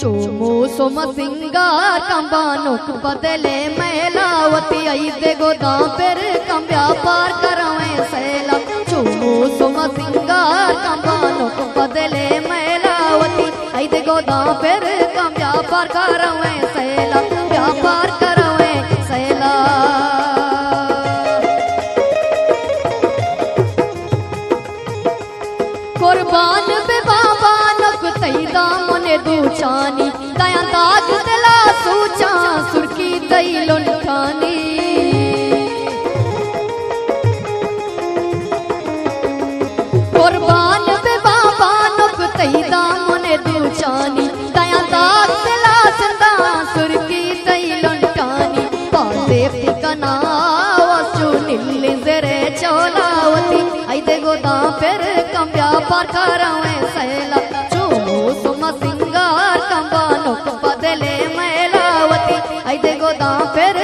चूमू सोम सिंगार कंबानुक बदले मैलावती आई दे गोदा फिर कम व्यापार करवे सैला। चूमू सोम सिंगार कंबानुक बदले मैलावती आई दे गोदा फिर कम व्यापार करवे सैला, व्यापार करवे सैला। कुर्बान बे बाबा नक तैदा मने दूचानी दया दाग दिला सूचा सुरकी दई लुंठानी। कुर्बान बे बाबा नक तैदा मने दूचानी दया दाग दिला संदा सुरकी दई लुंठानी। पाले ठिकाना वसु नीले जरे चौलावती आई दे गोदा फिर कम व्यापार करवे सैला। चूमू सोम सिंगार कंबानुक बदले मैलावती आई दे गोदा फिर